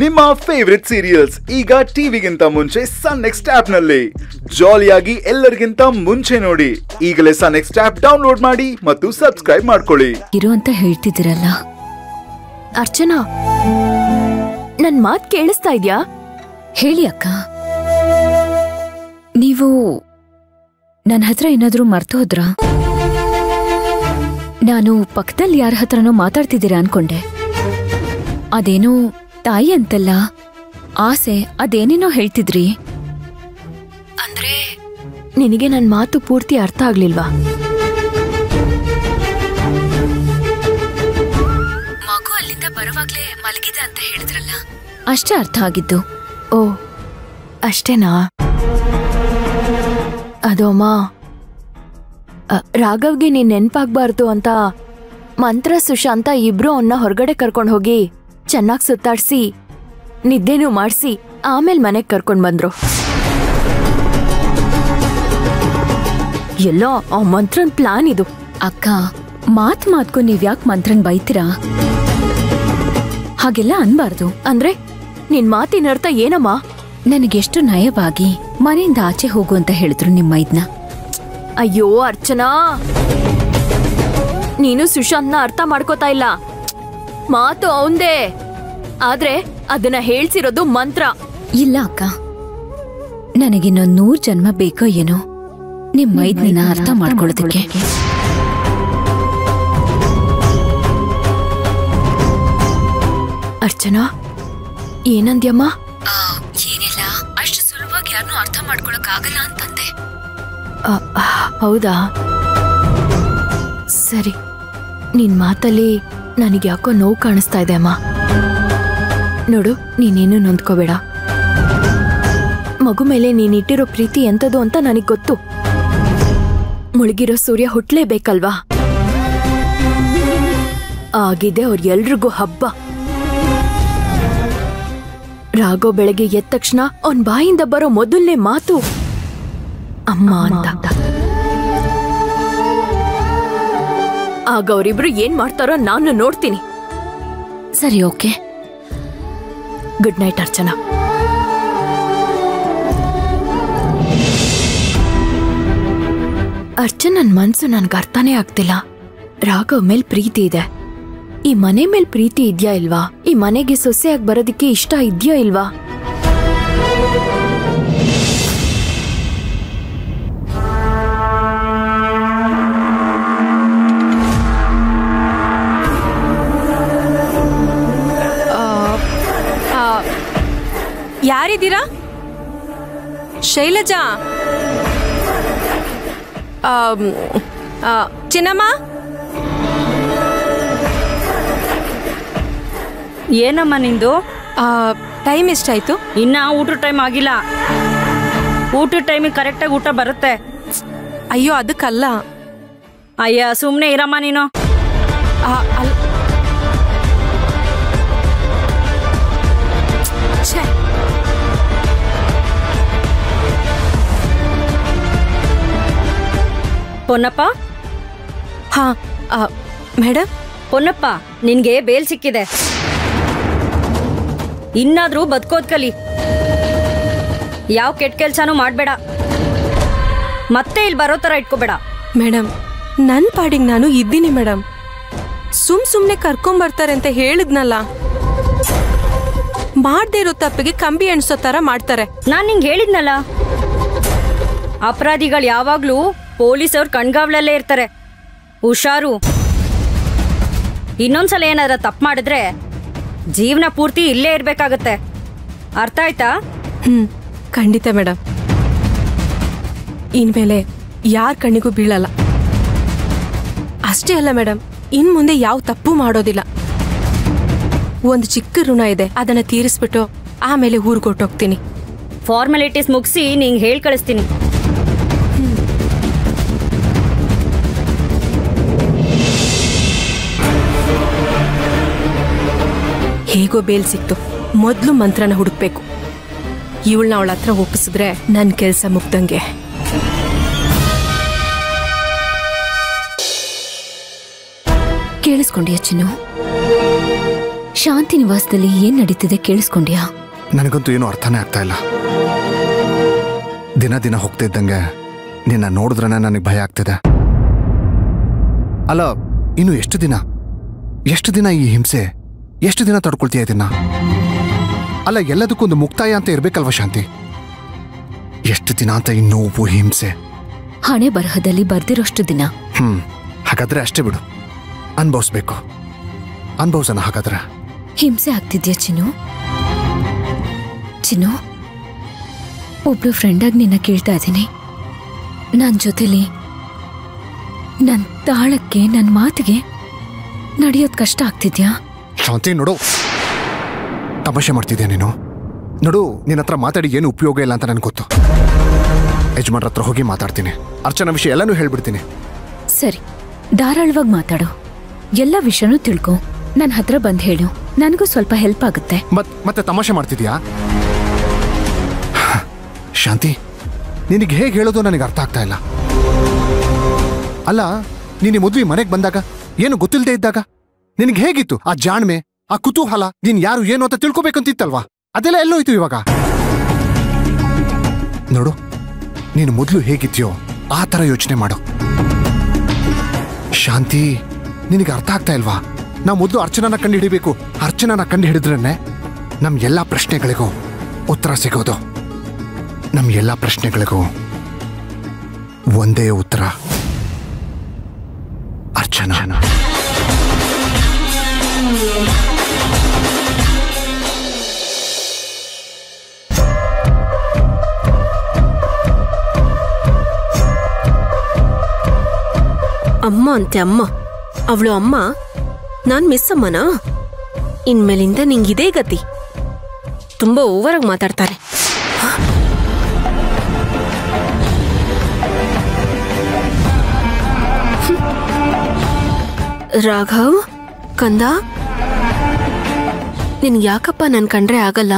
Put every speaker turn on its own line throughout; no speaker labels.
ನಿಮ್ಮ favourite serials ಈಗ ಟಿವಿಗಿಂತ ಮುಂಚೆ ಸನ್ ನೆಕ್ಸ್ಟ್ ಆಪ್ ನಲ್ಲಿ ಜಾಲಿಯಾಗಿ ಎಲ್ಲರಿಗಿಂತ ಮುಂಚೆ ನೋಡಿ. ಈಗಲೇ ಸನ್ ನೆಕ್ಸ್ಟ್ ಆಪ್ ಡೌನ್ಲೋಡ್ ಮಾಡಿ ಮತ್ತು ಸಬ್ಸ್ಕ್ರೈಬ್ ಮಾಡ್ಕೊಳ್ಳಿ.
ಇರು ಅಂತ ಹೇಳ್ತಿದ್ದೀರಲ್ಲ
ಅರ್ಚನಾ, ನನ್ ಮಾತ್ ಕೇಳಿಸ್ತಾ ಇದ್ಯಾ?
ಹೇಳಿ ಅಕ್ಕ. ನೀವು ನನ್ನ ಹತ್ರ ಏನಾದ್ರೂ ಮರ್ತು ಹೋದ್ರಾ? ನಾನು ಪಕ್ಕದಲ್ಲಿ ಯಾರ ಹತ್ರನೋ ಮಾತಾಡ್ತಿದ್ದೀರಾ ಅನ್ಕೊಂಡೆ. ಅದೇನೋ ತಾಯಿ ಅಂತಲ್ಲ, ಆಸೆ ಅದೇನೇನೋ ಹೇಳ್ತಿದ್ರಿ.
ಅಂದ್ರೆ ನಿನಗೆ ನನ್ ಮಾತು ಪೂರ್ತಿ ಅರ್ಥ ಆಗ್ಲಿಲ್ವಾ?
ಮಗು ಅಲ್ಲಿಂದ ಬರುವಾಗ್ಲೇ ಮಲಗಿದೆ ಅಂತ ಹೇಳಿದ್ರಲ್ಲ, ಅಷ್ಟೇ ಅರ್ಥ ಆಗಿದ್ದು.
ಓ ಅಷ್ಟೇನಾ? ಅದು ಅಮ್ಮ, ರಾಘವ್ಗೆ ನೀನ್ ನೆನ್ಪಾಗ್ಬಾರ್ದು ಅಂತ ಮಂತ್ರ ಸುಶಾಂತ ಇಬ್ರು ಅವನ್ನ ಹೊರಗಡೆ ಕರ್ಕೊಂಡ್ ಹೋಗಿ ಚೆನ್ನಾಗ್ ಸುತ್ತಾಡ್ಸಿ ನಿದ್ದೆನೂ ಮಾಡ್ಸಿ ಆಮೇಲೆ ಮನೆಗ್ ಕರ್ಕೊಂಡ್ ಬಂದ್ರು. ಎಲ್ಲೋ ಆ ಮಂತ್ರನ್ ಪ್ಲಾನ್ ಇದು.
ಅಕ್ಕ, ಮಾತ್ಗೂ ನೀವ್ಯಾಕ್ ಮಂತ್ರನ್ ಬೈತೀರಾ? ಹಾಗೆಲ್ಲ ಅನ್ಬಾರ್ದು.
ಅಂದ್ರೆ ನಿನ್ ಮಾತಿನ ಅರ್ಥ ಏನಮ್ಮ?
ನನಗೆಷ್ಟು ನಯವಾಗಿ ಮನೆಯಿಂದ ಆಚೆ ಹೋಗು ಅಂತ ಹೇಳಿದ್ರು ನಿಮ್ಮ ಮೈದ್ನ.
ಅಯ್ಯೋ ಅರ್ಚನಾ, ನೀನು ಸುಶಾಂತ್ನ ಅರ್ಥ ಮಾಡ್ಕೋತಾ ಇಲ್ಲ. ಮಾತು ಅವಂದೇ, ಆದ್ರೆ ಅದನ್ನ ಹೇಳ್ಸಿರೋದು ಮಂತ್ರ.
ಇಲ್ಲ ಅಕ್ಕ, ನನಗಿನ್ನೊಂದು 100 ಜನ್ಮ ಬೇಕೋ ಏನೋ ನಿಮ್ ಮೈದ್ನ ಅರ್ಥ ಮಾಡ್ಕೊಳ್ಳೋದಕ್ಕೆ.
ಅರ್ಚನಾ, ಏನಂದ್ಯಮ್ಮ?
ಏನಿಲ್ಲ, ಅಷ್ಟು ಸುಲಭವಾಗಿ ಯಾರನ್ನೂ ಅರ್ಥ ಮಾಡ್ಕೊಳಕ್ ಆಗಲ್ಲ ಅಂತಂದೆ.
ಹೌದಾ? ಸರಿ, ನಿನ್ ಮಾತಲ್ಲಿ ನನಗ್ಯಾಕೋ ನೋವು ಕಾಣಿಸ್ತಾ ಇದೆ ಅಮ್ಮ. ನೋಡು, ನೀನೇನು ನೊಂದ್ಕೋಬೇಡ. ಮಗು ಮೇಲೆ ನೀನಿಟ್ಟಿರೋ ಪ್ರೀತಿ ಎಂತದು ಅಂತ ನನಗ್ ಗೊತ್ತು. ಮುಳುಗಿರೋ ಸೂರ್ಯ ಹುಟ್ಲೇಬೇಕಲ್ವಾ? ಆಗಿದೆ ಅವ್ರ ಎಲ್ರಿಗೂ ಹಬ್ಬ. ರಾಘವ್ ಬೆಳಗ್ಗೆ ಎದ್ದ ತಕ್ಷಣ ಅವನ್ ಬಾಯಿಂದ ಬರೋ ಮೊದಲನೇ ಮಾತು ಅಮ್ಮ ಅಂತ. ಆಗ ಅವರಿಬ್ರು ಏನ್ ಮಾಡ್ತಾರೋ ನಾನು ನೋಡ್ತೀನಿ.
ಸರಿ, ಓಕೆ.
Good night Archana. ಅರ್ಚನನ್ ಮನ್ಸು ನನ್ಗೆ ಅರ್ಥನೇ ಆಗ್ತಿಲ್ಲ. ರಾಘವ್ ಮೇಲ್ ಪ್ರೀತಿ ಇದೆ, ಈ ಮನೆ ಮೇಲ್ ಪ್ರೀತಿ ಇದ್ಯಾ ಇಲ್ವಾ? ಈ ಮನೆಗೆ ಸೊಸೆಯಾಗಿ ಬರೋದಿಕ್ಕೆ ಇಷ್ಟ ಇದ್ಯಾ ಇಲ್ವಾ?
ಯಾರಿದ್ದೀರಾ? ಶೈಲಜಾ? ಚಿನ್ನಮ್ಮ?
ಏನಮ್ಮ ನಿಂದು?
ಟೈಮ್ ಎಷ್ಟಾಯ್ತು?
ಇನ್ನ ಊಟದ ಟೈಮ್ ಆಗಿಲ್ಲ. ಊಟದ ಟೈಮಿಗೆ ಕರೆಕ್ಟಾಗಿ ಊಟ ಬರುತ್ತೆ.
ಅಯ್ಯೋ, ಅದಕ್ಕಲ್ಲ.
ಅಯ್ಯ, ಸುಮ್ಮನೆ ಇರಮ್ಮ ನೀನು. ಪೊನ್ನಪ್ಪ?
ಹಾ ಮೇಡಮ್.
ಪೊನ್ನಪ್ಪ, ನಿನ್ಗೆ ಬೇಲ್ ಸಿಕ್ಕಿದೆ. ಇನ್ನಾದ್ರೂ ಬದುಕೋದ್ ಕಲಿ. ಯಾವ ಕೆಟ್ಟ ಕೆಲ್ಸಾನು ಮಾಡ್ಬೇಡ. ಮತ್ತೆ ಇಲ್ಲಿ ಬರೋ ತರ ಇಟ್ಕೋಬೇಡ.
ಮೇಡಮ್, ನನ್ನ ಪಾಡಿಗೆ ನಾನು ಇದ್ದೀನಿ ಮೇಡಮ್. ಸುಮ್ನೆ ಕರ್ಕೊಂಬರ್ತಾರೆ ಅಂತ ಹೇಳಿದ್ನಲ್ಲ. ಮಾಡದೇ ಇರೋ ತಪ್ಪಿಗೆ ಕಂಬಿ ಎಣ್ಸೋ ತರ ಮಾಡ್ತಾರೆ.
ನಾನ್ ನಿಂಗೆ ಹೇಳಿದ್ನಲ್ಲ, ಅಪರಾಧಿಗಳು ಯಾವಾಗ್ಲೂ ಪೊಲೀಸವ್ರ ಕಣ್ಗಾವಲಲ್ಲೇ ಇರ್ತಾರೆ. ಹುಷಾರು. ಇನ್ನೊಂದ್ಸಲ ಏನಾದ್ರ ತಪ್ಪು ಮಾಡಿದ್ರೆ ಜೀವನ ಪೂರ್ತಿ ಇಲ್ಲೇ ಇರ್ಬೇಕಾಗತ್ತೆ. ಅರ್ಥ ಆಯ್ತಾ?
ಖಂಡಿತ ಮೇಡಮ್. ಇನ್ಮೇಲೆ ಯಾರ ಕಣ್ಣಿಗೂ ಬೀಳಲ್ಲ. ಅಷ್ಟೇ ಅಲ್ಲ ಮೇಡಮ್, ಇನ್ ಮುಂದೆ ಯಾವ ತಪ್ಪು ಮಾಡೋದಿಲ್ಲ. ಒಂದು ಚಿಕ್ಕ ಋಣ ಇದೆ, ಅದನ್ನ ತೀರಿಸ್ಬಿಟ್ಟು ಆಮೇಲೆ ಊರ್ಗೊಟ್ಟೋಗ್ತೀನಿ.
ಫಾರ್ಮಾಲಿಟೀಸ್ ಮುಗಿಸಿ ನಿಂಗೆ ಹೇಳಿ ಕಳಿಸ್ತೀನಿ.
ಹೇಗೋ ಬೇಲ್ ಸಿಕ್ತು. ಮೊದಲು ಮಂತ್ರನ ಹುಡುಕ್ಬೇಕು. ಇವಳನ್ನ ಅವಳ ಹತ್ರ ಒಪ್ಪಿಸಿದ್ರೆ ನನ್ನ ಕೆಲಸ ಮುಗ್ದಂಗೆ.
ಕೇಳಿಸ್ಕೊಂಡ್ಯಾ ಚಿನ್ನು? ಶಾಂತಿ ನಿವಾಸದಲ್ಲಿ ಏನ್ ನಡೀತಿದೆ ಕೇಳಿಸ್ಕೊಂಡ್ಯಾ?
ನನಗಂತೂ ಏನೂ ಅರ್ಥನೇ ಆಗ್ತಾ ಇಲ್ಲ. ದಿನ ದಿನ ಹೋಗ್ತಾ ಇದ್ದಂಗೆ ನಿನ್ನ ನೋಡಿದ್ರೆ ನನಗೆ ಭಯ ಆಗ್ತಿದೆ. ಅಲ್ಲ, ಇನ್ನು ಎಷ್ಟು ದಿನ ಈ ಹಿಂಸೆ? ಎಷ್ಟು ದಿನ ತಡ್ಕೊಳ್ತೀಯ ಇದನ್ನ? ಅಲ್ಲ, ಎಲ್ಲದಕ್ಕೊಂದು ಮುಕ್ತಾಯ ಅಂತ ಇರ್ಬೇಕಲ್ವ ಶಾಂತಿ? ಎಷ್ಟು ದಿನ ಅಂತ ಈ ನೋವು, ಹಿಂಸೆ?
ಹಣೆ ಬರಹದಲ್ಲಿ ಬರ್ದಿರೋಷ್ಟು ದಿನ.
ಹಾಗಾದ್ರೆ ಅಷ್ಟೇ ಬಿಡು, ಅನ್ಭವಿಸ್ಬೇಕು. ಅನ್ಭವಿಸೋಣ ಹಾಗಾದ್ರೆ.
ಹಿಂಸೆ ಆಗ್ತಿದ್ಯಾ ಚಿನ್ನು? ಒಬ್ಳು ಫ್ರೆಂಡಾಗಿ ನಿನ್ನ ಕೇಳ್ತಾ ಇದ್ದೀನಿ. ನನ್ನ ಜೊತೆಲಿ ನನ್ನ ತಾಳಕ್ಕೆ, ನನ್ನ ಮಾತಿಗೆ ನಡೆಯೋದ್ ಕಷ್ಟ ಆಗ್ತಿದ್ಯಾ?
ಶಾಂತಿ, ನೋಡು, ತಮಾಷೆ ಮಾಡ್ತಿದ್ಯಾ ನೀನು? ನೋಡು, ನಿನ್ನ ಹತ್ರ ಮಾತಾಡಿ ಏನು ಉಪಯೋಗ ಇಲ್ಲ ಅಂತ ನನಗೆ ಗೊತ್ತು. ಯಜಮಾನ್ರ ಹತ್ರ ಹೋಗಿ ಮಾತಾಡ್ತೀನಿ. ಅರ್ಚನಾ ವಿಷಯ ಎಲ್ಲನೂ ಹೇಳ್ಬಿಡ್ತೀನಿ.
ಸರಿ, ಧಾರಾಳವಾಗಿ ಮಾತಾಡು. ಎಲ್ಲ ವಿಷಯನೂ ತಿಳ್ಕೊ. ನನ್ನ ಹತ್ರ ಬಂದು ಹೇಳು, ನನಗೂ ಸ್ವಲ್ಪ ಹೆಲ್ಪ್ ಆಗುತ್ತೆ.
ಮತ್ತೆ ತಮಾಷೆ ಮಾಡ್ತಿದ್ಯಾ? ಶಾಂತಿ, ನಿನಗೆ ಹೇಗೆ ಹೇಳೋದು ನನಗೆ ಅರ್ಥ ಆಗ್ತಾ ಇಲ್ಲ. ಅಲ್ಲ, ನೀನು ಮೊದಲು ಮನೆಗೆ ಬಂದಾಗ, ಏನು ಗೊತ್ತಿಲ್ಲದೆ ಇದ್ದಾಗ ನಿನಗೆ ಹೇಗಿತ್ತು ಆ ಜಾಣ್ಮೆ, ಆ ಕುತೂಹಲ? ನೀನ್ ಯಾರು ಏನು ಅಂತ ತಿಳ್ಕೊಬೇಕಂತಿತ್ತಲ್ವಾ? ಅದೆಲ್ಲ ಎಲ್ಲೋಯ್ತು ಇವಾಗ? ನೋಡು, ನೀನು ಮೊದಲು ಹೇಗಿದ್ಯೋ ಆ ಥರ ಯೋಚನೆ ಮಾಡು. ಶಾಂತಿ, ನಿನಗೆ ಅರ್ಥ ಆಗ್ತಾ ಇಲ್ವಾ? ನಾವು ಮೊದಲು ಅರ್ಚನಾನ ಕಂಡು ಹಿಡಿಬೇಕು. ಅರ್ಚನಾನ ಕಂಡು ಹಿಡಿದ್ರೇನೆ ನಮ್ ಎಲ್ಲಾ ಪ್ರಶ್ನೆಗಳಿಗೂ ಉತ್ತರ ಸಿಗೋದು. ನಮ್ ಎಲ್ಲಾ ಪ್ರಶ್ನೆಗಳಿಗೂ ಒಂದೇ ಉತ್ತರ, ಅರ್ಚನಾ.
ಅಮ್ಮ ಅಂತೆ ಅಮ್ಮ. ಅವಳು ಅಮ್ಮ, ನಾನ್ ಮಿಸ್ ಅಮ್ಮನಾ? ಇನ್ಮೇಲಿಂದ ನಿಂಗಿದೇ ಗತಿ. ತುಂಬಾ ಓವರಾಗಿ ಮಾತಾಡ್ತಾರೆ. ರಾಘವ್, ಕಂದ, ನಿನ್ ಯಾಕಪ್ಪ ನನ್ ಕಂಡ್ರೆ ಆಗಲ್ಲ?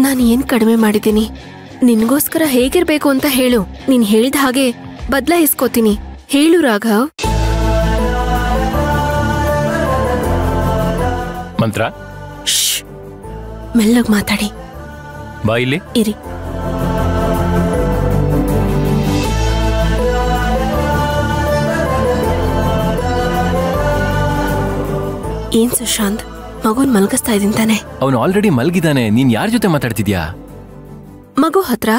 ನಾನು ಏನ್ ಕಡಿಮೆ ಮಾಡಿದ್ದೀನಿ? ನಿನ್ಗೋಸ್ಕರ ಹೇಗಿರ್ಬೇಕು ಅಂತ ಹೇಳು. ನೀನ್ ಹೇಳಿದ ಹಾಗೆ ಬದಲಾಯಿಸ್ಕೋತೀನಿ. ಹೇಳು ರಾಘವ್.
ಮಂತ್ರ,
ಮೆಲ್ಲಗ್ ಮಾತಾಡಿ.
ಬಾ ಇಲ್ಲಿ.
ಇರಿ. ಏನ್ ಸುಶಾಂತ್, ಮಗುನ್ ಮಲಗಿಸ್ತಾ ಇದೀನಿ ತಾನೆ?
ಅವನು ಆಲ್ರೆಡಿ ಮಲಗಿದಾನೆ. ನೀನ್ ಯಾರ ಜೊತೆ ಮಾತಾಡ್ತಿದ್ಯಾ?
ಮಗು ಹತ್ರ.